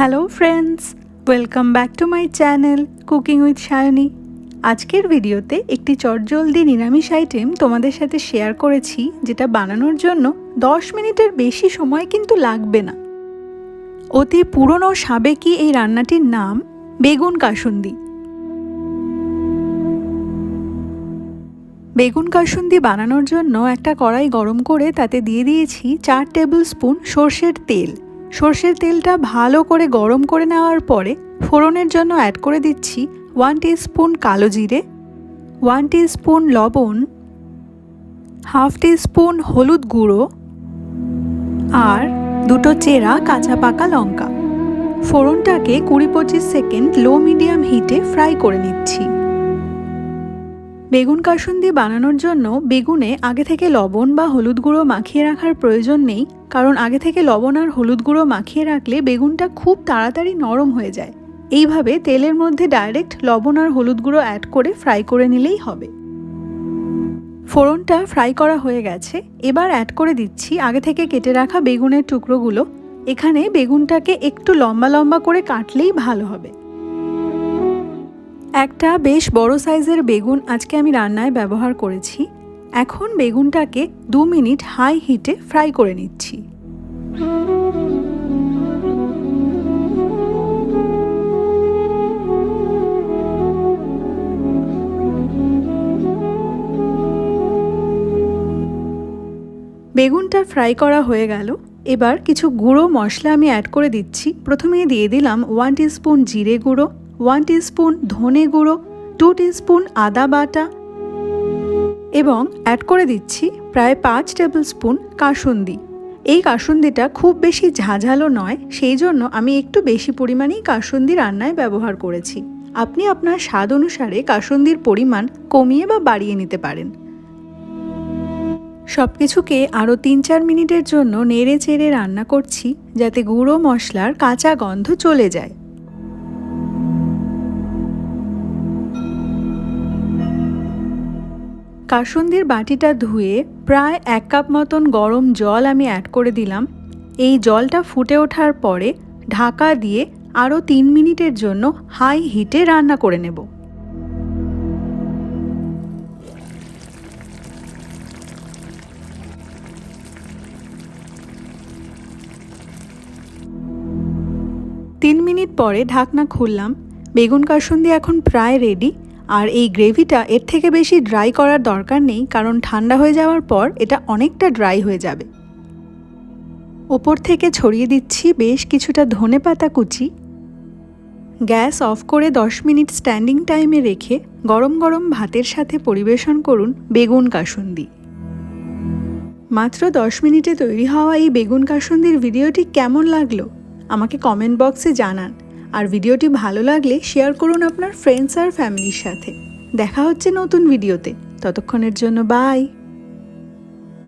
Hello friends, welcome back to my channel cooking with Sayani. আজকের ভিডিওতে একটি চটজলদি নিরামিষ আইটেম তোমাদের সাথে শেয়ার করেছি, যেটা বানানোর জন্য 10 মিনিটের বেশি সময় কিন্তু লাগবে না। অতি পুরনো সাবেকি এই রান্নাটির নাম বেগুন কাসুন্দি। বেগুন কাসুন্দি বানানোর জন্য একটা কড়াই গরম করে তাতে দিয়ে দিয়েছি 4 টেবিল স্পুন সর্ষের তেল। সর্ষের তেলটা ভালো করে গরম করে নেওয়ার পরে ফোড়নের জন্য অ্যাড করে দিচ্ছি 1 টিস্পুন কালো জিরে, 1 টিস্পুন লবণ, হাফ টিস্পুন হলুদ গুঁড়ো আর দুটো চেরা কাঁচা পাকা লঙ্কা। ফোড়নটাকে 20-25 সেকেন্ড লো মিডিয়াম হিটে ফ্রাই করে নিচ্ছি। বেগুন কাসুন্দি বানানোর জন্য বেগুনে আগে থেকে লবণ বা হলুদ গুঁড়ো মাখিয়ে রাখার প্রয়োজন নেই, কারণ আগে থেকে লবণ আর হলুদ গুঁড়ো মাখিয়ে রাখলে বেগুনটা খুব তাড়াতাড়ি নরম হয়ে যায়। এইভাবে তেলের মধ্যে ডাইরেক্ট লবণ আর হলুদ গুঁড়ো অ্যাড করে ফ্রাই করে নিলেই হবে। ফোড়নটা ফ্রাই করা হয়ে গেছে, এবার অ্যাড করে দিচ্ছি আগে থেকে কেটে রাখা বেগুনের টুকরোগুলো। এখানে বেগুনটাকে একটু লম্বা লম্বা করে কাটলেই ভালো হবে। একটা বেশ বড় সাইজের বেগুন আজকে আমি রান্নায় ব্যবহার করেছি। এখন বেগুনটাকে 2 মিনিট হাই হিটে ফ্রাই করে নিচ্ছি। বেগুনটা ফ্রাই করা হয়ে গেল। এবার কিছু গুঁড়ো মশলা আমি অ্যাড করে দিচ্ছি। প্রথমেই দিয়ে দিলাম 1 টিস্পুন জিরে গুঁড়ো, 1 টিস্পুন ধনে গুঁড়ো, 2 টিস্পুন আদা বাটা এবং অ্যাড করে দিচ্ছি প্রায় 5 টেবিল স্পুন কাসুন্দি। এই কাসুন্দিটা খুব বেশি ঝাঁঝালো নয়, সেই জন্য আমি একটু বেশি পরিমাণেই কাসুন্দি রান্নায় ব্যবহার করেছি। আপনি আপনার স্বাদ অনুসারে কাসুন্দির পরিমাণ কমিয়ে বা বাড়িয়ে নিতে পারেন। সব কিছুকে আরও 3-4 মিনিটের জন্য নেড়ে চেড়ে রান্না করছি, যাতে গুঁড়ো মশলার কাঁচা গন্ধ চলে যায়। কাসুন্দির বাটিটা ধুয়ে প্রায় 1 কাপ মতন গরম জল আমি অ্যাড করে দিলাম। এই জলটা ফুটে ওঠার পরে ঢাকা দিয়ে আরও 3 মিনিটের জন্য হাই হিটে রান্না করে নেব। তিন মিনিট পরে ঢাকনা খুললাম। বেগুন কাসুন্দি এখন প্রায় রেডি। আর এই গ্রেভিটা এর থেকে বেশি ড্রাই করার দরকার নেই, কারণ ঠান্ডা হয়ে যাওয়ার পর এটা অনেকটা ড্রাই হয়ে যাবে। ওপর থেকে ছড়িয়ে দিচ্ছি বেশ কিছুটা ধনেপাতা কুচি। গ্যাস অফ করে 10 মিনিট স্ট্যান্ডিং টাইমে রেখে গরম গরম ভাতের সাথে পরিবেশন করুন বেগুন কাসুন্দি। মাত্র 10 মিনিটে তৈরি হওয়া এই বেগুন কাসুন্দির ভিডিওটি কেমন লাগলো আমাকে কমেন্ট বক্সে জানান। আর ভিডিওটি ভালো লাগলে শেয়ার করুন আপনার ফ্রেন্ডস আর ফ্যামিলির সাথে। দেখা হচ্ছে নতুন ভিডিওতে, ততক্ষণের জন্য বাই।